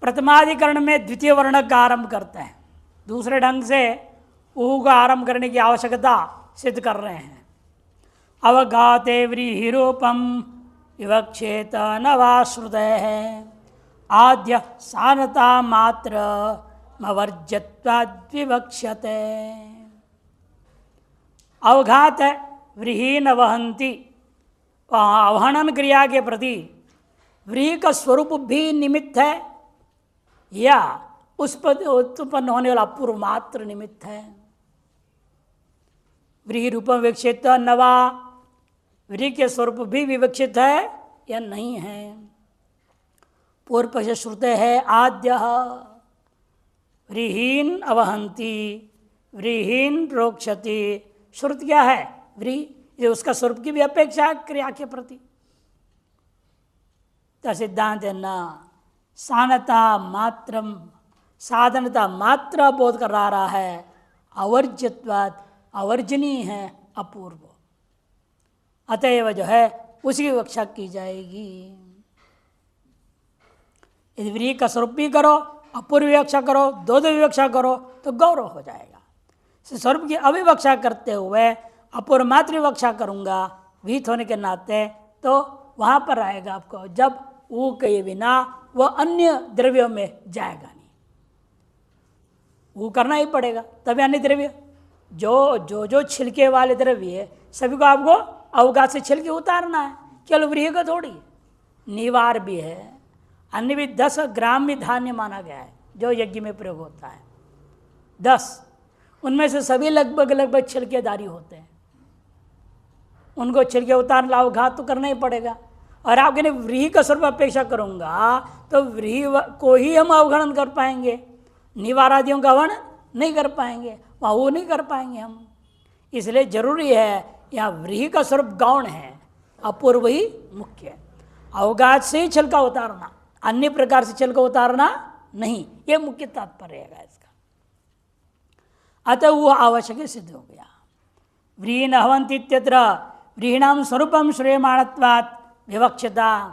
प्रथमाधिकरण में द्वितीय वर्ण का आरंभ करते हैं, दूसरे ढंग से ऊ का आरंभ करने की आवश्यकता सिद्ध कर रहे हैं। अवघाते व्रीहिरूपम विवक्षेत न वा श्रुतयः आद्य सानता मात्र मवर्ज्यत्वाद्विवक्ष्यते। अवघात व्रीहीन वहंती, अवहनन क्रिया के प्रति व्रीहि का स्वरूप भी निमित्त है या उस पर उत्पन्न होने वाला अपूर्व मात्र निमित्त है। व्रीहि रूपम विवक्षित नवा, व्रीहि के स्वरूप भी विवक्षित है या नहीं है। पूर्व पक्ष श्रुते है आद्य व्रीहीन अवहंती व्रीहीन प्रोक्षति। श्रुति क्या है? व्रीहि, उसका स्वरूप की भी अपेक्षा क्रिया के प्रति। तो सिद्धांत है न सानता मात्रम, साधनता मात्र बोध कर रहा है, अवर्ज्यत्वात् अवर्जनीय है, अपूर्व, अतएव जो है उसी की विवक्षा की जाएगी। यदि व्रीहि का स्वरूप भी करो, अपूर्व विवक्षा करो, दो विवक्षा करो तो गौरव हो जाएगा। स्वरूप की अविवक्षा करते हुए अपूर्व मात्र विवक्षा करूंगा विहित होने के नाते, तो वहां पर आएगा आपको जब ऊ के बिना वह अन्य द्रव्यों में जाएगा नहीं, वो करना ही पड़ेगा तभी अन्य द्रव्य। जो छिलके वाले द्रव्य है सभी को आपको अवघात से छिलके उतारना है, केवल व्रीहि का थोड़ी। निवार भी है, अन्य भी 10 ग्राम भी धान्य माना गया है जो यज्ञ में प्रयोग होता है, 10, उनमें से सभी लगभग छिलकेदारी होते हैं, उनको छिलके उतारना अवघात तो करना ही पड़ेगा। और आप कहने व्रीहि का स्वरूप अपेक्षा करूंगा तो व्रीहि को ही हम अवगणन कर पाएंगे, निवारादियों का वर्णन नहीं कर पाएंगे, वहाँ वो नहीं कर पाएंगे हम। इसलिए जरूरी है यहाँ व्रीहि का स्वरूप गौण है, अपूर्व ही मुख्य है। अवघात से ही छिलका उतारना, अन्य प्रकार से छिलका उतारना नहीं, ये मुख्य तात्पर्य है इसका। अतः वो आवश्यक सिद्ध हो गया। व्रीहि न हवन्ति इत्यत्र व्रीहिणाम स्वरूपम श्रूयमाणत्वात् विवक्षता,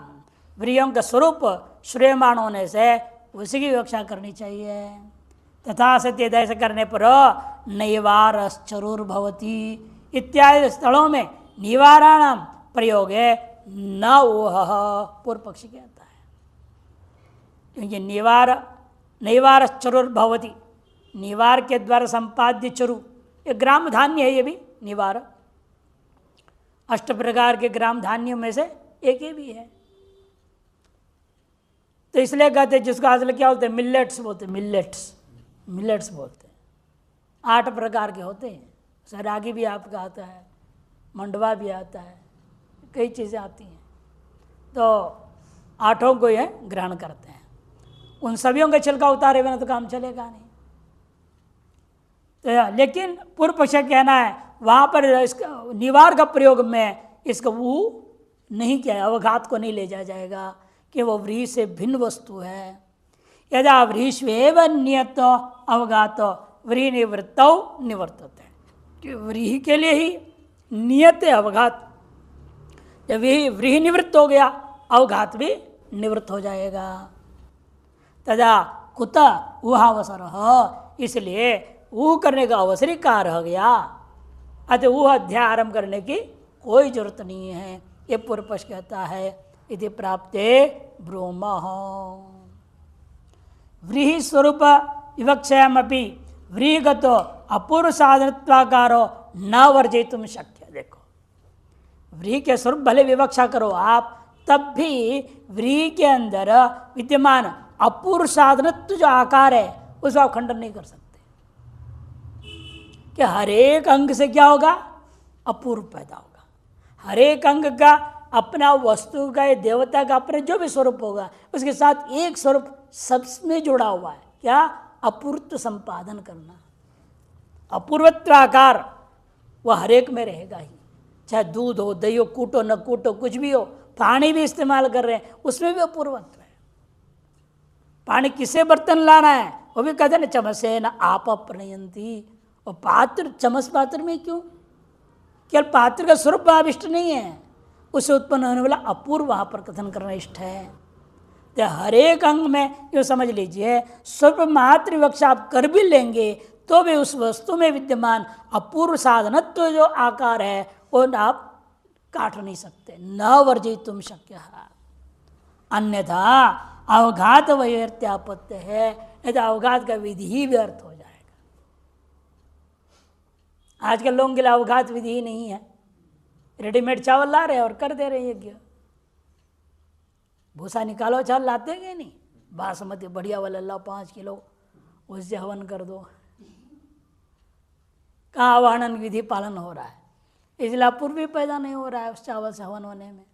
व्रीहियों का स्वरूप श्रूयमाण होने से उसी की विवक्षा करनी चाहिए। तथा सत्य ऐसे करने पर नैवारश्चरुर्भवति इत्यादि स्थलों में निवाराणाम प्रयोग है न ओह, पूर्व पक्षी कहता है, क्योंकि नैवारश्चरुर्भवति, निवार के द्वारा संपाद्य चरु, ये ग्राम धान्य है, ये भी निवार 8 प्रकार के ग्राम धान्यों में से एक ही भी है। तो इसलिए कहते हैं, जिसको आजकल क्या बोलते हैं, मिलेट्स बोलते हैं, मिलेट्स बोलते हैं। 8 प्रकार के होते हैं, सरागी भी आपका आता है, मंडवा भी आता है, कई चीज़ें आती हैं, तो 8 को यह ग्रहण करते हैं। उन सभी का छिलका उतारे बिना तो काम चलेगा नहीं। तो लेकिन पूर्व पक्ष कहना है वहाँ पर इसका निवार का प्रयोग में इसका वो नहीं किया, अवघात को नहीं ले जाया जाएगा कि वो व्रीहि से भिन्न वस्तु है। यदा व्रीहिष्वेव नियत अवघात व्रीहि निवृत्तौ निवर्तते, कि व्रीहि के लिए ही नियत है अवघात, जब व्रीहि निवृत्त हो गया अवघात भी निवृत्त हो जाएगा। तदा कुत ऊहावसर, इसलिए ऊ करने का अवसर ही कहाँ रह गया, अतः ऊह अध्याय आरंभ करने की कोई जरूरत नहीं है, ये पूर्व पक्ष कहता है। इति प्राप्ते ब्रूमः व्रीहि स्वरूप विवक्षयामपि व्रीहिगतो अपूर्व साधनत्वाकारो न वर्जयितुम शक्य। देखो, व्रीहि के स्वरूप भले विवक्षा करो आप, तब भी व्रीहि के अंदर विद्यमान अपूर्व साधनत्व जो आकार है उसको आप खंडन नहीं कर सकते, कि हर एक अंग से क्या होगा, अपूर्व पैदा होगा। हर एक अंग का अपना वस्तु का, देवता का अपने जो भी स्वरूप होगा उसके साथ एक स्वरूप सबमें जुड़ा हुआ है, क्या, अपूर्व संपादन करना। अपूर्वत्वाकार वह हर एक में रहेगा ही, चाहे दूध हो, दही हो, कूटो न कूटो, कुछ भी हो, पानी भी इस्तेमाल कर रहे हैं उसमें भी अपूर्वत्व है। पानी किसे बर्तन लाना है वो भी कहते हैं चमसे न आप प्रणयंती, और पात्र चमस पात्र में क्यों, केवल पात्र का स्वरूप आविष्ट नहीं है, उससे उत्पन्न होने वाला अपूर्व वहाँ पर कथन करना इष्ट है। तो हर एक अंग में यो समझ लीजिए, स्वल्प मात्र विवक्षा आप कर भी लेंगे तो भी उस वस्तु में विद्यमान अपूर्व साधनत्व जो आकार है वो आप काट नहीं सकते, न वर्जितुम शक्य। अन्यथा अवघात वैर्थ्यापत्य है, नहीं तो अवघात का विधि ही व्यर्थ हो जाएगा। आजकल लोगों के लिए अवघात विधि ही नहीं है, रेडीमेड चावल ला रहे हैं और कर दे रहे यज्ञ। भूसा निकालो, चावल लाते हैं नहीं, बासमती बढ़िया वाला लाओ 5 किलो, उससे हवन कर दो। कहाँ आवाहन विधि पालन हो रहा है, इसलिए अपूर्व भी पैदा नहीं हो रहा है उस चावल से हवन होने में।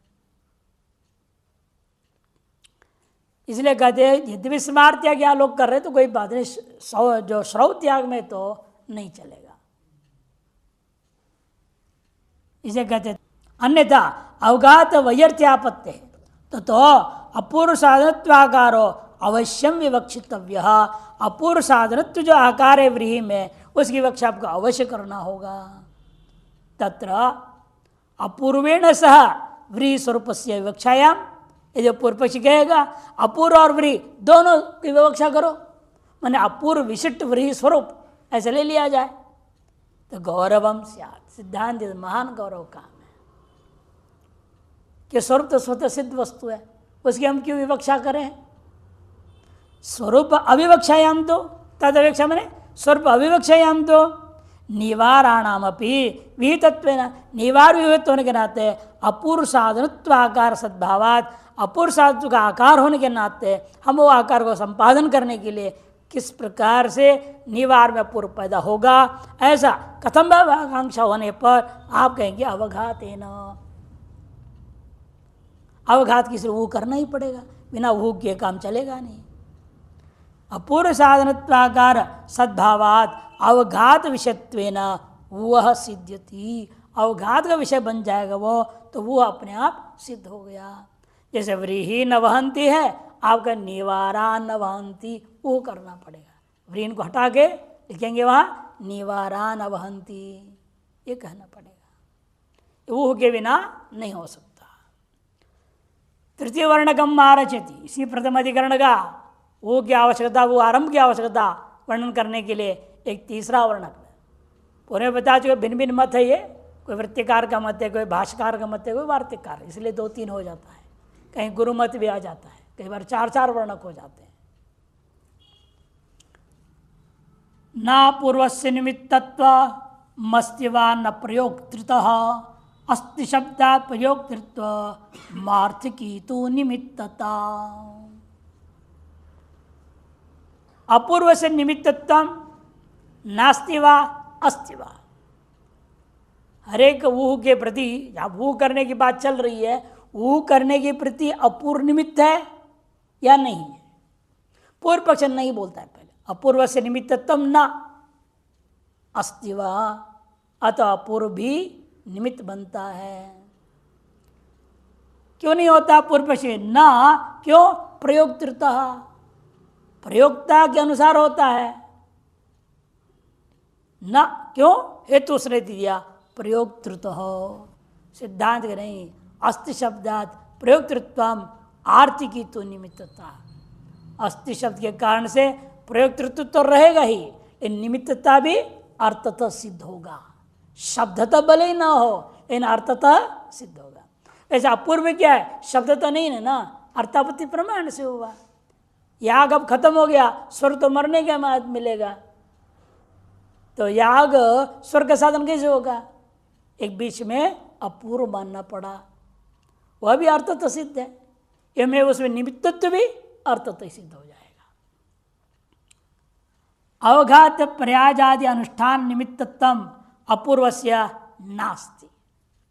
इसलिए कहते हैं यद्यपि स्मार्त त्याग या लोग कर रहे तो कोई बात नहीं, जो श्रव त्याग में तो नहीं चलेगा। इसे कहते अन्यथा अवघात वैर्थ्यापत्य है तो अपूर्व साधनत्वाकारो अवश्यम विवक्षितव्य। अपूर्व साधनत्व जो आकार है व्रीहि में, उसकी विवक्षा आपको अवश्य करना होगा। तत्र अपूर्वेण सह व्रीहि स्वरूप से विवक्षायाम, ये जो पूर्व पक्षी कहेगा अपूर्व और व्रीहि दोनों की विवक्षा करो, माने अपूर्व विशिष्ट व्रीहि स्वरूप ऐसे ले लिया जाए तो गौरवम स्यात्। सिद्धांत महान गौरव काम है कि स्वरूप तो स्वतः सिद्ध वस्तु है, उसकी हम क्यों विवक्षा करें। स्वरूप अविवक्षायाम तो तदवेक्षा मैंने स्वरूप अविवक्षायाम तो निवाराणाम अपनी विहितत्वेन, निवार विहित होने के नाते अपूर्व साधनत्व आकार सद्भावात, अपूर्व साधन का आकार होने के नाते हम वो आकार को संपादन करने के लिए किस प्रकार से निवार में पूर्व पैदा होगा, ऐसा कथम आकांक्षा होने पर आप कहेंगे अवघातेन। अवघात किसी वो करना ही पड़ेगा, बिना वो के काम चलेगा नहीं। अपूर्व साधनत्वाकार सद्भावात अवघात विषयत्वेन वह सिद्ध्यति। अवघात का विषय बन जाएगा वो, तो वो अपने आप सिद्ध हो गया। जैसे व्रीहि न वहंती है, आपका निवारा न वहंती, वो करना पड़ेगा। व्रीहि को हटा के लिखेंगे वहाँ निवारा न वहंती, ये कहना पड़ेगा। वो के बिना नहीं हो सकता। तृतीय वर्णकम आरचति, इसी प्रथम अधिकरण का वो की आवश्यकता, वो आरंभ की आवश्यकता वर्णन करने के लिए एक तीसरा वर्णक पूरे बता चुके। भिन्न भिन्न मत है ये, कोई वृत्तिकार का मत है, कोई भाष्यकार का मत है, कोई वार्तिककार, इसलिए 2-3 हो जाता है। कहीं गुरु मत भी आ जाता है, कई बार 4-4 वर्णक हो जाते हैं। न पूर्वस्य निमित्तत्व मस्तिवा न प्रयोक्तृतः अस्ति शब्दात् प्रयोक्तृत्व मार्थिकी तो निमित्तता। अपूर्व से निमित्तत्व नास्ति वा अस्ति वा, हरेक ऊह के प्रति, जब ऊह करने की बात चल रही है, ऊह करने के प्रति अपूर्व निमित्त है या नहीं है। पूर्व पक्ष नहीं बोलता है पहले, अपूर्व से निमित्तत्व न अस्ति वा, अतः अपूर्व भी निमित्त बनता है। क्यों नहीं होता पूर्व पक्ष न, क्यों प्रयोक्तृतः, प्रयोक्ता के अनुसार होता है। न क्यों, हेतु उसने दिया प्रयोक्तृतः, सिद्धांत के नहीं। अस्ति शब्दात प्रयोक्तृत्वम आर्थिकी तो निमित्तता, अस्ति शब्द के कारण से प्रयोक्तृत्व तो रहेगा ही, लेकिन निमित्तता भी अर्थतः सिद्ध होगा। शब्दतः भले ही ना हो, लेकिन अर्थतः सिद्ध होगा। ऐसा अपूर्व क्या है, शब्द तो नहीं है ना, अर्थापत्ति प्रमाण से हुआ। याग अब खत्म हो गया, स्वर तो मरने के बाद मिलेगा, तो याग स्वर का साधन कैसे होगा। एक बीच में अपूर्व मानना पड़ा, वह भी अर्थतः सिद्ध है, इसमें उसमें निमित्तत्व भी अर्थतः सिद्ध हो जाएगा। अवघात प्रयाजादि अनुष्ठान निमित्तत्वम अपूर्वस्य नास्ति।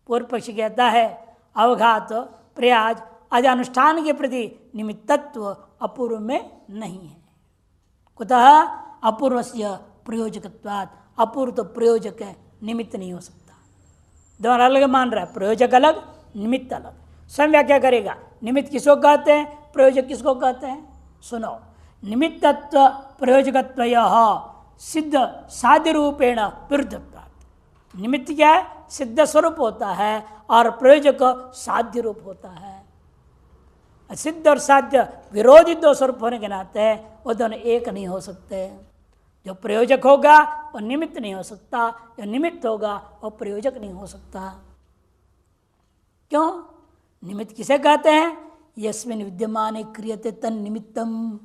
पूर्व पक्षी कहता है अवघात प्रयाज आदि अनुष्ठान के प्रति निमित्तत्व अपूर्व में नहीं है। कुतः अपूर्वस्य प्रयोजकत्वात्, अपूर्व तो प्रयोजक है, निमित्त नहीं हो सकता। दोनों अलग मान रहा है, प्रयोजक अलग निमित्त अलग। स्वयं व्याख्या करेगा, निमित्त किसको कहते हैं, प्रयोजक किसको कहते हैं। सुनो, निमित्तत्व प्रयोजकत्वयः सिद्ध साध्य रूपेण विरुद्धत्वात्। निमित्त क्या है, सिद्ध स्वरूप होता है, और प्रयोजक साध्य रूप होता है। सिद्ध और साध्य विरोधी दो स्वरूप होने के नाते वो दोनों एक नहीं हो सकते। जो प्रयोजक होगा वो निमित्त नहीं हो सकता, जो निमित्त होगा वो प्रयोजक नहीं हो सकता। क्यों? निमित्त किसे कहते हैं? यस्मिन् विद्यमाने क्रियते तन निमित्तम,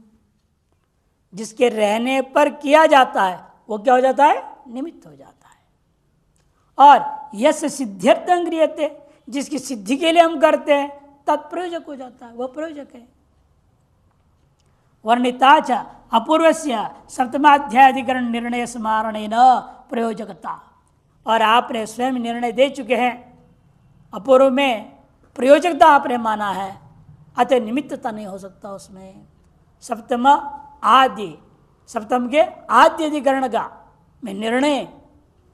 जिसके रहने पर किया जाता है वो क्या हो जाता है? निमित्त हो जाता है। और यस सिद्ध्यर्थं क्रियते, जिसकी सिद्धि के लिए हम करते हैं तत्प्रयोजक हो जाता है, वह प्रयोजक है। वर्णिता च अपूर्वस्य सप्तमाध्यायाधिकरण निर्णय स्मारणेन प्रयोजकता, और आपने स्वयं निर्णय दे चुके हैं अपूर्व में प्रयोजकता आपने माना है, अतः निमित्तता नहीं हो सकता उसमें। सप्तम आदि, सप्तम के आद्य अधिकरण का में निर्णय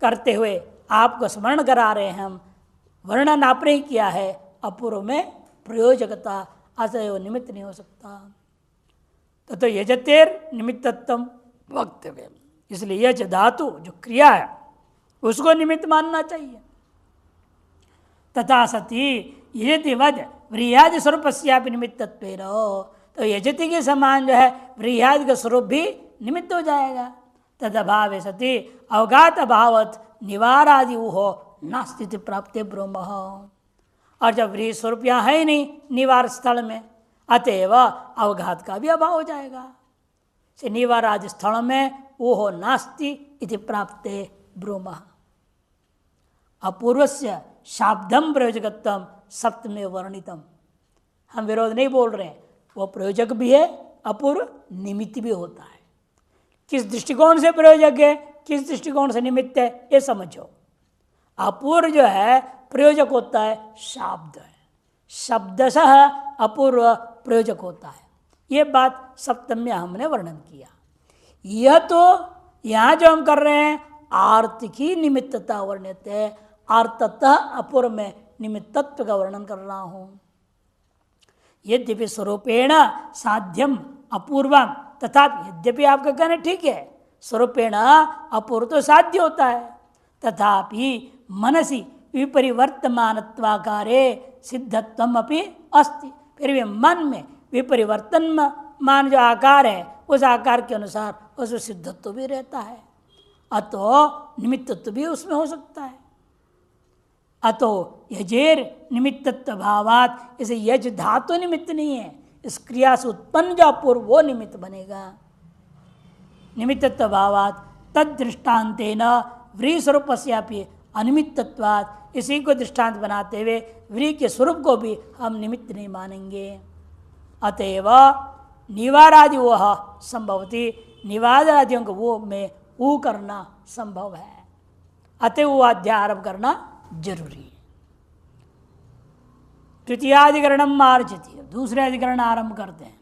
करते हुए आपको स्मरण करा रहे हैं हम, वर्णन आपने ही किया है अपूर्व में प्रयोजकता, अतः वो निमित्त नहीं हो सकता। तो यजतेर निमित्तत्वम वक्तव्य, इसलिए यज धातु जो क्रिया है उसको निमित्त मानना चाहिए। तथा सती यजति वद व्रीह्यादि स्वरूपस्यापि निमित्तत्वेन, तो यजति के समान जो है व्रीह्यादि का स्वरूप भी निमित्त हो जाएगा। तदभावे सती अवघात अभावत निवारादि हो नास्ति प्राप्ते ब्रह्म, और जब व्रीहि स्वरूप यहाँ है ही नहीं निवार स्थल में, अतएव अवघात का भी अभाव हो जाएगा। से निवार आदि स्थल में वो हो नास्ति इति प्राप्ते ब्रूमः। अपूर्वस्य शाब्दम प्रयोजकत्वम सप्तमे वर्णितम, हम विरोध नहीं बोल रहे हैं, वो प्रयोजक भी है, अपूर्व निमित्त भी होता है। किस दृष्टिकोण से प्रयोजक है, किस दृष्टिकोण से निमित्त है, ये समझो। अपूर्व जो है प्रयोजक होता है, शाब्द है, शब्दशः अपूर्व प्रयोजक होता है। ये बात सप्तम में हमने वर्णन किया। यह तो यहाँ जो हम कर रहे हैं आर्त की निमित्तता वर्णित है, आर्ततः अपूर्व में निमित्तत्व का वर्णन कर रहा हूँ। यद्यपि स्वरूपेण साध्यम अपूर्वम, तथा यद्यपि आपका कहना ठीक है स्वरूपेण अपूर्व तो साध्य होता है, तथापि मनसी विपरिवर्तमानत्वाकारे सिद्धत्वम अपि अस्ति, फिर भी मन में विपरिवर्तन मान जो आकार है उस आकार के अनुसार उसमें सिद्धत्व भी रहता है, अतो निमित्तत्व भी उसमें हो सकता है। अतो यजेर निमित्तत्व भावात, इसे यज धातु निमित्त नहीं है, इस क्रिया से उत्पन्न जो अपूर्व वो निमित्त बनेगा। निमित्तत्व भावात तद दृष्टान्तेन व्रीहि स्वरूपस्यापि अनिमित्तत्वात्, इसी को दृष्टांत बनाते हुए व्रीहि के स्वरूप को भी हम निमित्त नहीं मानेंगे। अतएव निवारादि वह संभवती, निवारादियों को वो में ऊ करना संभव है, अतएव वो अध्याय आरंभ करना जरूरी है। तृतीयाधिकरणम मार्जति, दूसरे अधिकरण आरंभ करते हैं।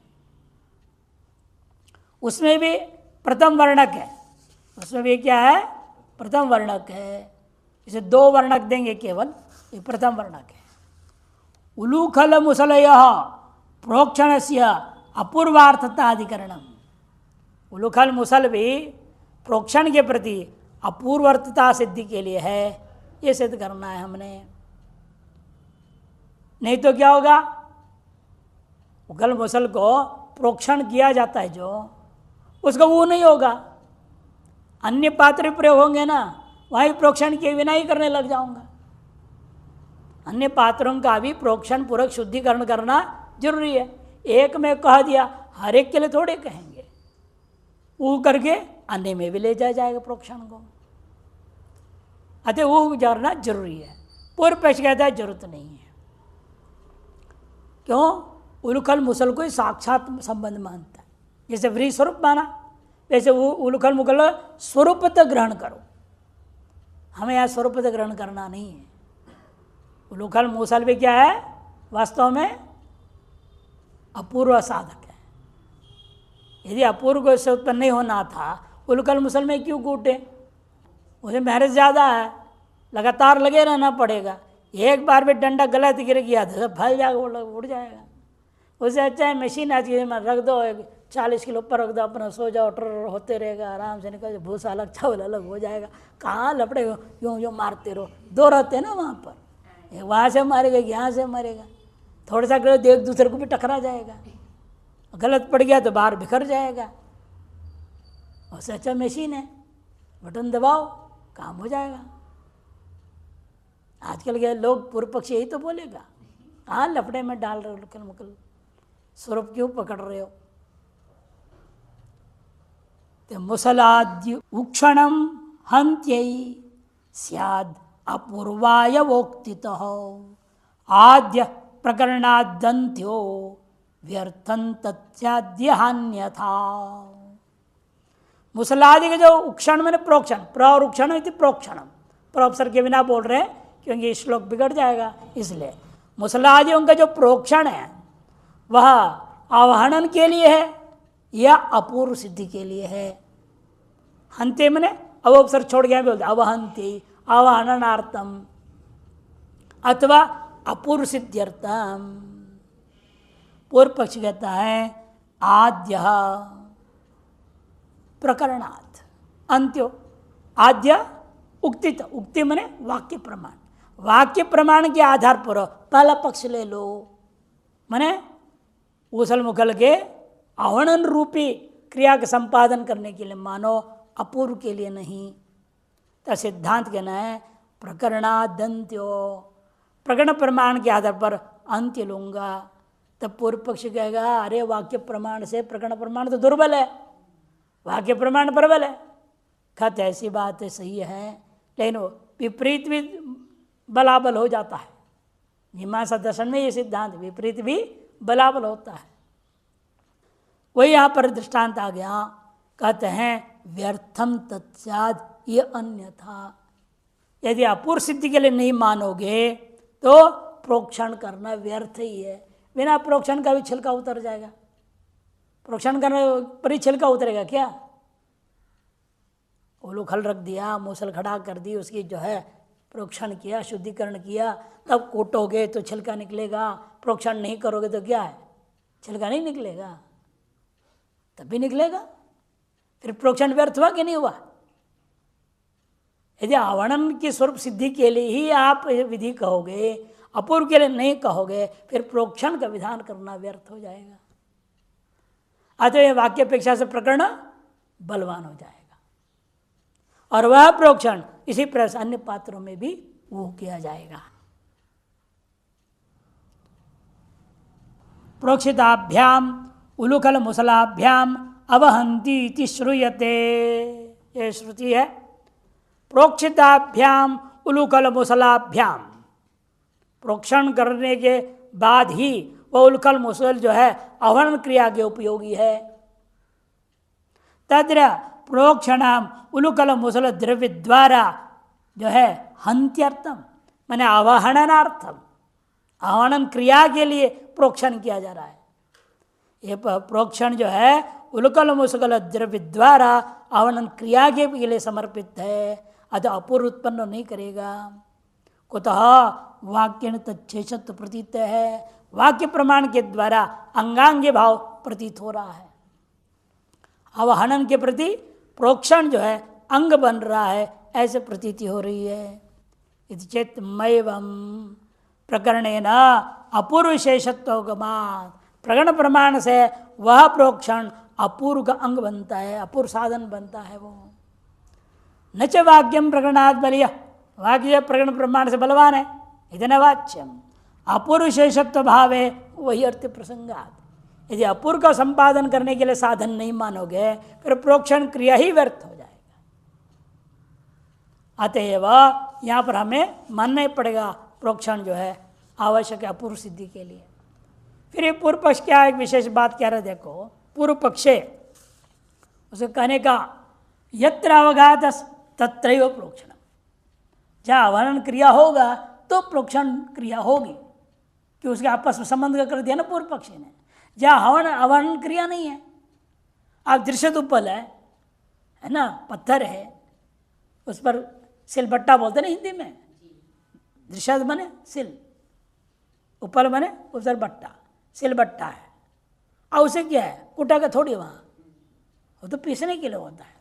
उसमें भी प्रथम वर्णक है, उसमें भी क्या है? प्रथम वर्णक है। इसे दो वर्णक देंगे केवल, ये प्रथम वर्णक है। उलूखल मुसलय प्रोक्षण से अपूर्वार्थताधिकरणम, उलूखल मुसल भी प्रोक्षण के प्रति अपूर्वार्थता सिद्धि के लिए है, ये सिद्ध करना है हमने। नहीं तो क्या होगा? उखल मुसल को प्रोक्षण किया जाता है जो, उसका वो नहीं होगा। अन्य पात्र प्रयोग होंगे ना, वहीं प्रोक्षण किए बिना ही करने लग जाऊंगा। अन्य पात्रों का भी प्रोक्षण पूर्वक शुद्धिकरण करना जरूरी है। एक में कह दिया, हर एक के लिए थोड़े कहेंगे, वो करके अन्य में भी ले जाया जाएगा प्रोक्षण को, अतः वो जानना जरूरी है। पूर्व पक्ष कहता है जरूरत नहीं है। क्यों? उलूखल मुसल को ही साक्षात संबंध मानता है। जैसे व्रीहि स्वरूप माना, वैसे वो उलूखल मुसल स्वरूपतः ग्रहण करो, हमें यहाँ स्वरूपतः ग्रहण करना नहीं है। उलूखल मुसल भी क्या है? वास्तव में अपूर्व साधक है। यदि अपूर्व से उत्पन्न नहीं होना था, उलूखल मुसल में क्यों कूटे? उसे मेहनत ज़्यादा है, लगातार लगे रहना पड़ेगा। एक बार भी डंडा गलत गिर गया तो फैल जाएगा, उड़ जाएगा। उससे अच्छा है मशीन आज में रख दो, 40 किलो ऊपर रख दो, अपना सो जाओ, टर होते रहेगा, आराम से निकल, भूसा अलग चावल अलग हो जाएगा। कहाँ लपड़े यूँ यूँ मारते रहो, दो रहते ना वहाँ पर, वहाँ से मारेगा यहाँ से मारेगा, थोड़ा सा गलत एक दूसरे को भी टकरा जाएगा, गलत पड़ गया तो बाहर बिखर जाएगा। उससे अच्छा मशीन है, बटन दबाओ काम हो जाएगा। आजकल के लोग पूर्व पक्षी यही तो बोलेगा, हाँ लफड़े में डाल रहे हो लुकल मुकल, स्वरूप क्यों पकड़ रहे हो। तो मुसलाद्य उक्षणम हंत्यै स्याद अपूर्वाय वोक्तितः आद्य प्रकरणादंत्यो व्यर्थं तत्स्याद्य हान्यथा। मुसलादि के जो उक्षण मैंने प्रोक्षण, प्रवृक्षण इति प्रोक्षणम, प्रोपसर के बिना बोल रहे हैं क्योंकि श्लोक बिगड़ जाएगा इसलिए। मुसलादियों का जो प्रोक्षण है वह आवाहनन के लिए है या अपूर्व सिद्धि के लिए है। हंते मैंने अवसर छोड़ गया बोलते अवहंती आवाहनार्थम अथवा अपूर्व सिद्ध्यर्थम। पूर्व पक्ष कहता है आद्य प्रकरणात् अंत्यो, आद्य उक्तित, उक्ति मने वाक्य प्रमाण, वाक्य प्रमाण के आधार पर पहला पक्ष ले लो, मने उसल मुखल के आवरण रूपी क्रिया का संपादन करने के लिए मानो, अपूर्व के लिए नहीं। तो सिद्धांत कहना है प्रकरणादंत्यो, प्रकरण प्रमाण के आधार पर अंत्य लूंगा। तब पूर्व पक्ष कहेगा अरे वाक्य प्रमाण से प्रकरण प्रमाण तो दुर्बल है, वाक्य प्रमाण प्रबल है। खत ऐसी बात है, सही है, लेकिन विपरीत भी बलाबल हो जाता है। मीमांसा दर्शन में ये सिद्धांत विपरीत भी बलाबल होता है। वही यहाँ पर दृष्टांत आ गया, कहते हैं व्यर्थम तत्स्याद, ये अन्यथा। यदि अपूर्व सिद्धि के लिए नहीं मानोगे तो प्रोक्षण करना व्यर्थ ही है। बिना प्रोक्षण का भी छिलका उतर जाएगा। प्रोक्षण करने पर ही छिलका उतरेगा क्या? ओलू खल रख दिया, मूसल खड़ा कर दी, उसकी जो है प्रोक्षण किया, शुद्धिकरण किया, तब कूटोगे तो छिलका निकलेगा। प्रोक्षण नहीं करोगे तो क्या है, छिलका नहीं निकलेगा, तब भी निकलेगा। फिर प्रोक्षण व्यर्थ हुआ कि नहीं हुआ? यदि आवरण की स्वरूप सिद्धि के लिए ही आप विधि कहोगे, अपूर्व के लिए नहीं कहोगे, फिर प्रोक्षण का विधान करना व्यर्थ हो जाएगा। अतः वाक्य अपेक्षा से प्रकरण बलवान हो जाएगा। और वह प्रोक्षण इसी प्रकार से अन्य पात्रों में भी वो किया जाएगा। प्रोक्षिताभ्याम उलुकल मुसलाभ्याम अवहंती इति श्रूयते, ये श्रुति है। प्रोक्षिताभ्याम उलुकल मुसलाभ्याम, प्रोक्षण करने के बाद ही वह उलकल मुसल जो है आवरण क्रिया के उपयोगी है। तद्र प्रोक्षणाम उलुकल मुसल द्रव्य द्वारा जो है हंत्यर्थम, माने आवाहनार्थम, आवाहन क्रिया के लिए प्रोक्षण किया जा रहा है। ये प्रोक्षण जो है उलुकल मुसल द्रव्य द्वारा आवाहन क्रिया के लिए समर्पित है, अतः अपूर्व उत्पन्न नहीं करेगा। कुतः वाक्य तच्छेषत्व प्रतीत है, वाक्य प्रमाण के द्वारा अंगांगी भाव प्रतीत हो रहा है। आवाहन के प्रति प्रोक्षण जो है अंग बन रहा है, ऐसे प्रतीति हो रही है। इति चेत्मैवं प्रकरणेन अपूर्व विशेषत्वगमात्, प्रकरण प्रमाण से वह प्रोक्षण अपूर्व का अंग बनता है, अपूर्व साधन बनता है। वो न च वाक्यम प्रकरणात् बलीय, वाक्य प्रकरण प्रमाण से बलवान है, इतने वाच्यम अपूर्व विशेषत्व भाव है, वही अर्थ प्रसंगात। यदि अपूर्व का संपादन करने के लिए साधन नहीं मानोगे, फिर प्रोक्षण क्रिया ही व्यर्थ हो जाएगा। अतएव यहाँ पर हमें मानना ही पड़ेगा प्रोक्षण जो है आवश्यक है अपूर्व सिद्धि के लिए। फिर ये पूर्व पक्ष क्या एक विशेष बात कह रहे, देखो पूर्व पक्षे उसे कहने का यत्र अवघात तत्रैव प्रोक्षण, जहाँ आवाहन क्रिया होगा तो प्रोक्षण क्रिया होगी, कि उसके आपस में संबंध कर दिया ना पूर्व पक्षी ने। जहाँ आवाहन क्रिया नहीं है, आप दृश्य उपल है ना, पत्थर है, उस पर सिलबट्टा बोलते ना हिंदी में, दृश्य बने सिल, उपल बने उस पर बट्टा, सिलबट्टा है। और उसे क्या है, कुटा का थोड़ी, वहाँ वो तो पीसने के लिए होता है।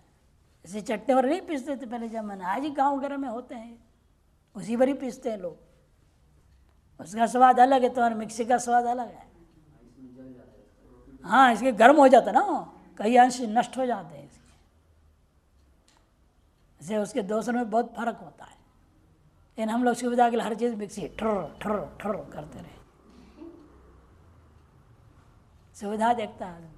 जैसे चटनी और नहीं पीसते थे पहले जमाने, आज ही गाँव वगैरह में होते हैं, उसी पर ही पीसते हैं लोग। उसका स्वाद अलग है, तुम्हारे मिक्सी का स्वाद अलग है। हाँ, इसके गर्म हो जाता ना, कई अंश नष्ट हो जाते हैं इसके, इससे उसके दोषों में बहुत फर्क होता है। लेकिन हम लोग सुविधा के लिए हर चीज़ मिक्सी ठर ठर ठर करते रहे, सुविधा देखता है।